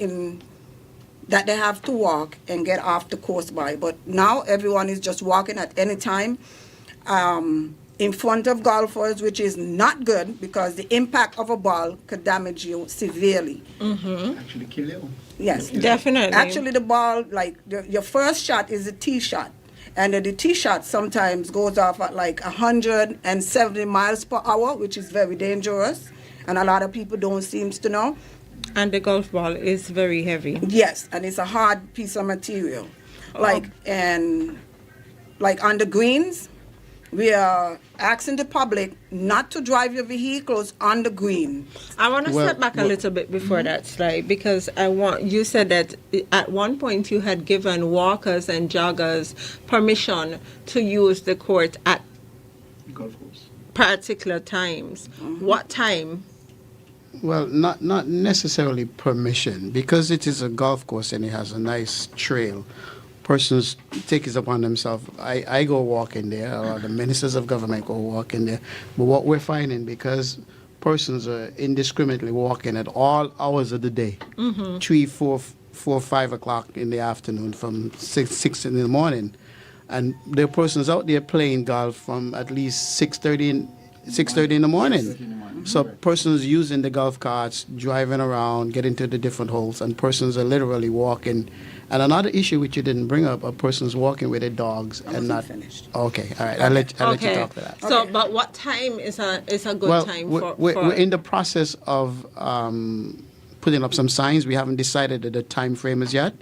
in that they have to walk and get off the course by. But now everyone is just walking at any time in front of golfers, which is not good because the impact of a ball could damage you severely. Actually kill you. Yes, Definitely. Actually, the ball, like your first shot is a tee shot. And the tee shot sometimes goes off at like 170 miles per hour, which is very dangerous. And a lot of people don't seem to know. And the golf ball is very heavy. Yes, and it's a hard piece of material. Like on the greens, we are asking the public not to drive your vehicles on the green. I want to step back a little bit before that slide, because you said that at one point you had given walkers and joggers permission to use the court at Golf course. particular times. What time? Well, not necessarily permission, because it is a golf course and it has a nice trail. Persons take it upon themselves. I go walking there, or the ministers of government go walking there. But what we're finding, because persons are indiscriminately walking at all hours of the day, 3, 4, 5 o'clock in the afternoon, from 6 in the morning, and there are persons out there playing golf from at least 6:30 in the morning. So persons using the golf carts, driving around, getting to the different holes, and persons are literally walking. And another issue which you didn't bring up are persons walking with their dogs and not finished. Okay, all right. I'll let you talk to that. So, but what time is a good time for? We're in the process of putting up some signs. We haven't decided the time frame as yet,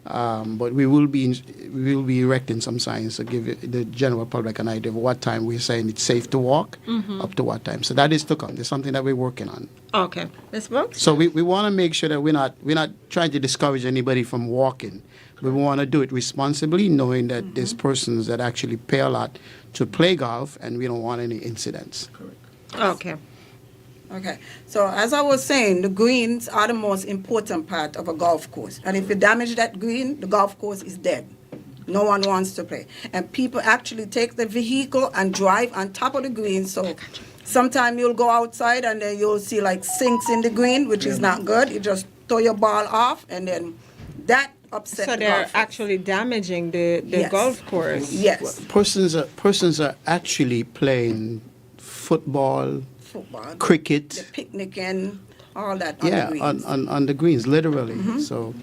but we will be erecting some signs to give the general public an idea of what time we're saying it's safe to walk, up to what time. So that is to come. There's something that we're working on. Okay, Ms. Brooks? So we want to make sure that we're not trying to discourage anybody from walking. We want to do it responsibly, knowing that there's persons that actually pay a lot to play golf, and we don't want any incidents. Okay. Okay, so as I was saying, the greens are the most important part of a golf course. And if you damage that green, the golf course is dead. No one wants to play. And people actually take the vehicle and drive on top of the green. So sometimes you'll go outside and then you'll see like sinks in the green, which is not good. You just throw your ball off, and then that upsets So the they're golf course. actually damaging the Yes. golf course. Yes, Persons are actually playing football, football, cricket. the picnic and all that on the Yeah, greens. on the greens, literally. So,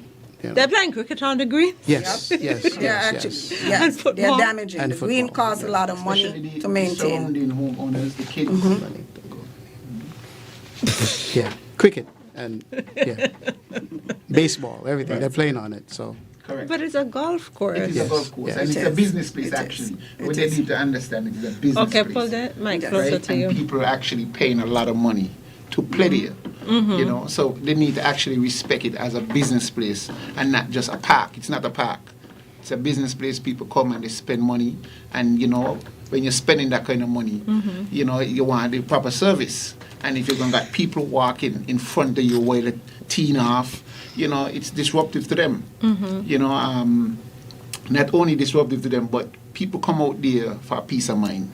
you know. They're playing cricket on the green? Yes, yes, Yeah, yes, actually, yes. yes, And football. they're damaging. And the green football, costs a lot of money Especially to the maintain. surrounding homeowners, the kids. Yeah, cricket and baseball, everything. They're playing on it. So Correct. But it's a golf course. It is Yes, a golf course, yes. and It it's a is. business place It is. actually. It What they is. need to understand it is a business Okay, place. pull that mic Yes. closer Right? to And you. people are actually paying a lot of money to play there. You know, so they need to actually respect it as a business place and not just a park. It's not a park. It's a business place. People come and they spend money, and you know, when you're spending that kind of money, you know, you want the proper service. And if you're going to get people walking in front of you while they're teeing off, you know, it's disruptive to them. You know, not only disruptive to them, but people come out there for peace of mind.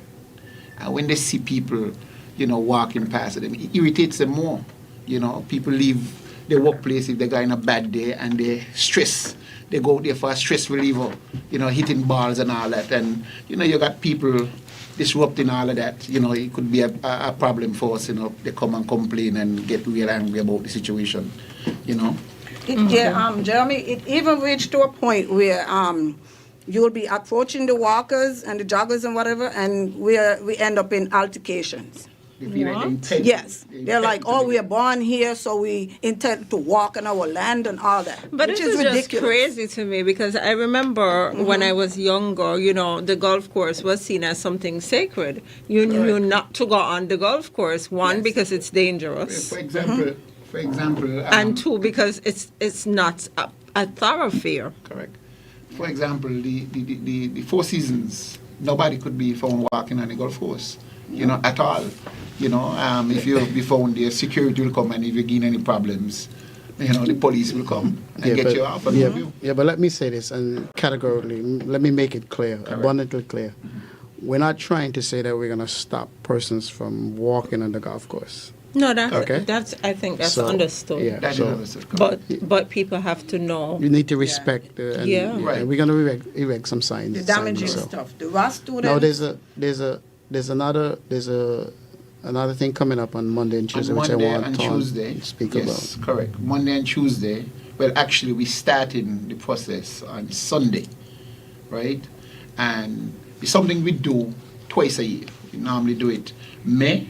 And when they see people, you know, walking past them, it irritates them more. You know, people leave their workplace if they got in a bad day and they stress. They go out there for a stress reliever, you know, hitting balls and all that. And, you know, you got people disrupting all of that. You know, it could be a problem for us, you know. They come and complain and get real angry about the situation, you know. Yeah, Jeremy, it even reached to a point where you'll be approaching the walkers and the joggers and whatever, and we end up in altercations. They feel like they intend- Yes, they they're intend like, to oh, be- we are born here, so we intend to walk on our land and all that, But which this is is just ridiculous. crazy to me, because I remember when I was younger, you know, the golf course was seen as something sacred. You knew not to go on the golf course, one, Yes. because it's dangerous, For example, and two, because it's not a thoroughfare. correct. For example, the Four Seasons, nobody could be found walking on the golf course, you know, at all. You know, if you be found there, security will come, and if you gain any problems, you know, the police will come and get you off and move you. yeah, but let me say this, and categorically, let me make it clear, abundantly clear. We're not trying to say that we're going to stop persons from walking on the golf course. No, that's Okay. I think that's So, understood. yeah. That is So- understood, correct. But people have to know. You need to respect and, Yeah. Right. and we're going to erect some signs. The damaging so. stuff. The raw students. Now there's another thing coming up on Monday and Tuesday, On which Monday I want and to Tuesday. speak Yes, about. correct. Monday and Tuesday. Well, actually, we starting the process on Sunday, right? And it's something we do twice a year. We normally do it May,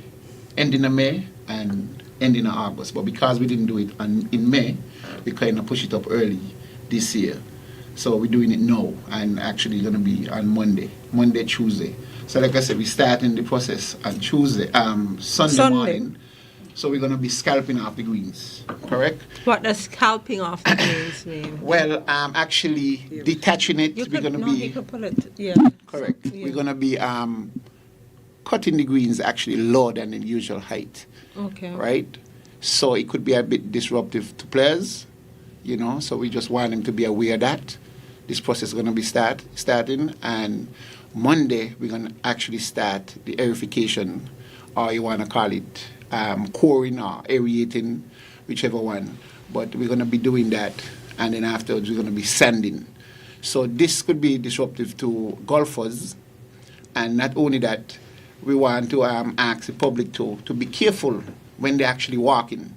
ending of May, and ending of August. But because we didn't do it in May, we kind of push it up early this year. So we're doing it now, and actually going to be on Monday, Tuesday. So like I said, we starting the process on Tuesday, Sunday morning. So we're going to be scalping off the greens, correct? What does scalping off the greens mean? Well, actually detaching it. You We're could, going to no, be you could pull it. Yeah. correct. Yeah. We're going to be cutting the greens actually lower than the usual height, Okay. right? So it could be a bit disruptive to players, you know. So we just want them to be aware that this process is going to be starting, and Monday we're going to actually start the aerification, or you want to call it coring or aerating, whichever one. But we're going to be doing that, and then afterwards we're going to be sanding. So this could be disruptive to golfers, and not only that, we want to ask the public to be careful when they're actually walking,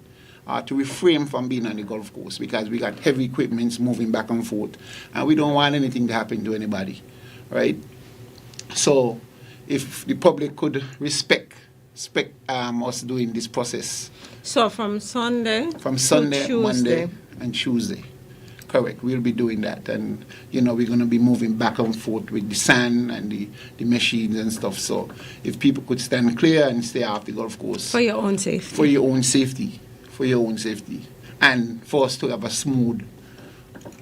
to refrain from being on the golf course, because we got heavy equipments moving back and forth, and we don't want anything to happen to anybody, right? So if the public could respect us doing this process So from Sunday from to Sunday, Tuesday. Monday, and Tuesday. Correct. We'll be doing that, and you know we're going to be moving back and forth with the sand and the machines and stuff. So if people could stand clear and stay off the golf course For your own safety. for your own safety, and for us to have a smooth,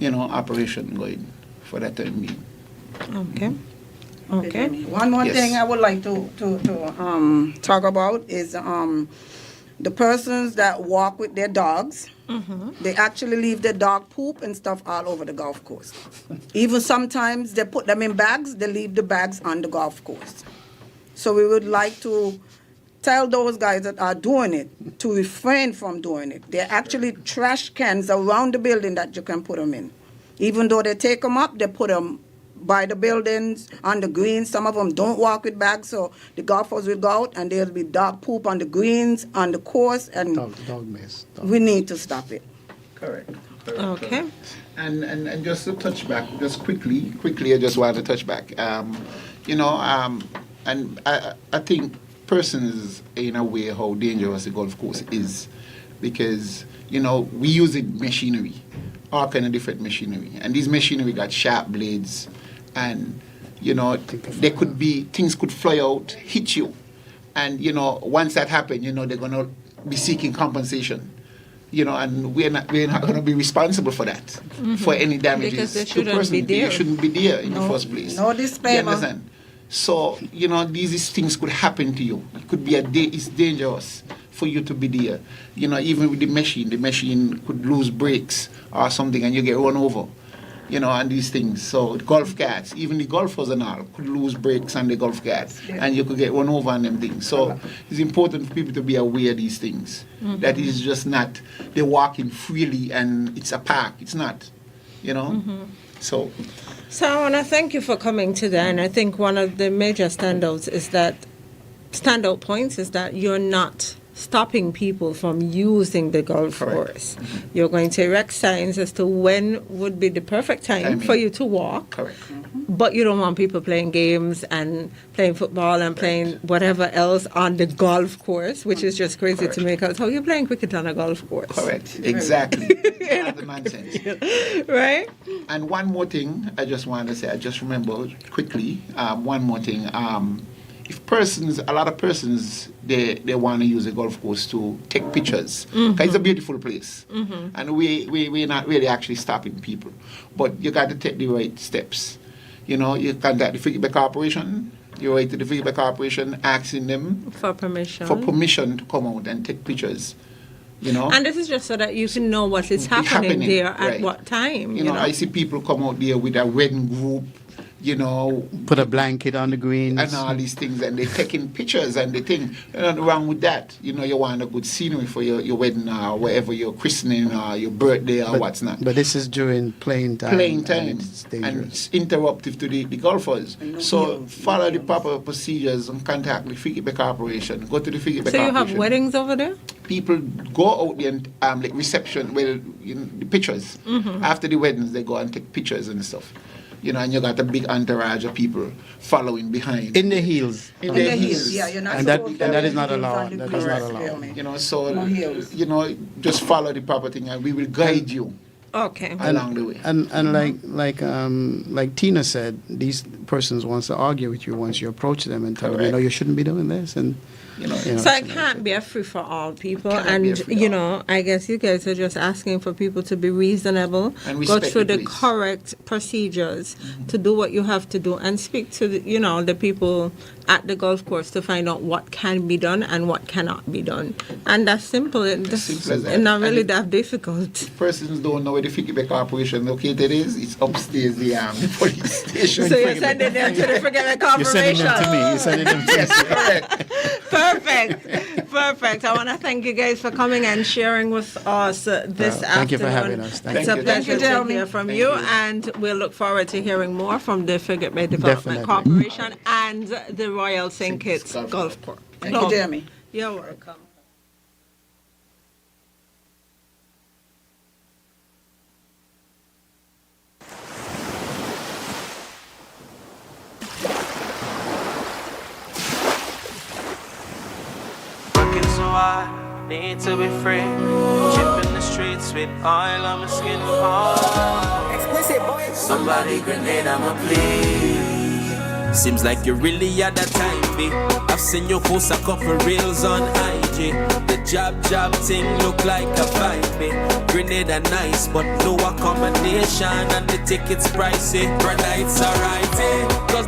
operation going for that time being. Okay. Okay. One more Yes. thing I would like to talk about is the persons that walk with their dogs. They actually leave their dog poop and stuff all over the golf course. Even sometimes they put them in bags, they leave the bags on the golf course. So we would like to tell those guys that are doing it to refrain from doing it. There are actually trash cans around the building that you can put them in. Even though they take them up, they put them by the buildings, on the greens. Some of them don't walk with bags, so the golfers will go out and there'll be dog poop on the greens, on the course, and Dog mess. we need to stop it. Correct. Okay. And just to touch back, just quickly, I just want to touch back. And I think persons in a way how dangerous the golf course is, because we using machinery, all kind of different machinery, and these machinery got sharp blades, and there could be things could fly out, hit you, and once that happens, they're gonna be seeking compensation. And we're not going to be responsible for that, for any damages Because they to shouldn't person. be there. They shouldn't be there in the first place. No You disclaimer. understand? So, these things could happen to you. It could be it's dangerous for you to be there. Even with the machine could lose brakes or something and you get run over. And these things. So golf carts, even the golfers and all, could lose brakes on the golf carts and you could get run over on them things. So it's important for people to be aware of these things. That is just not, they're walking freely and it's a park. It's not, So So I want to thank you for coming today, and I think one of the major standout points is that you're not stopping people from using the golf Correct. course. You're going to erect signs as to when would be the perfect time Timing. for you to walk, correct. but you don't want people playing games and playing football and playing whatever else on the golf course, which is just crazy Correct. to me, because how you playing cricket on a golf course? Correct. Exactly. That's the nonsense. Right? And one more thing I just want to say, I just remember quickly, one more thing. If a lot of persons, they want to use a golf course to take pictures, because it's a beautiful place. And we're not really actually stopping people. But you got to take the right steps. You contact the Frigate Corporation, you write to the Frigate Corporation asking them For permission. for permission to come out and take pictures. And this is just so that you can know what is happening there at right. what time. I see people come out there with a wedding group, Put a blanket on the greens. and all these things, and they're taking pictures, and they think nothing wrong with that. You want a good scenery for your wedding or wherever your christening or your birthday or what's not. But this is during playing time. Playing time, And it's and dangerous. it's interruptive to the golfers. And no So heels, follow no the heels. proper procedures and contact the Frigate Corporation. Go to the Frigate So you Corporation. have weddings over there? People go out there and like reception, well, the pictures. After the weddings, they go and take pictures and stuff. And you got a big entourage of people following behind. In the heels. In In the the heels. heels, yeah, you're not And that- supposed and to that is not wear heels allowed. on the That is greens, not allowed. really. So No heels. just follow the proper thing, and we will guide you Okay. along the way. And like Tina said, these persons wants to argue with you once you approach them and tell them, Correct. you shouldn't be doing this, and You know, So it can't be a free for all, people. Cannot be a And, free-for-all. I guess you guys are just asking for people to be reasonable, And go respect through the the police. correct procedures to do what you have to do, and speak to, the people at the golf course to find out what can be done and what cannot be done. And that's simple. It's simple as that. not really And that difficult. persons don't know where the Frigate Corporation located is. It's upstairs the police station. So you're sending them to the Frigate Corporation. You're sending them to me. Yes, correct. Perfect. I want to thank you guys for coming and sharing with us this afternoon. Thank you for having us. Thank It's you. a Thank pleasure you, to Jeremy. hear from Thank you, you. and we'll look forward to hearing more from the Frigate Bay Development Definitely. Corporation and the Royal St. Kitts Golf Golf Course. Thank you, Jeremy. You're welcome. Working so hard, need to be free. Chipping the streets with oil on my skin. Oh. Explicit, boy. Somebody grenade, I'ma please. Seems like you really had that time, B. I've seen you post a couple reels on IG. The job thing look like a vibe, B. Grenade are nice, but no accommodation and the tickets pricey. Brother, it's alright, eh? 'Cause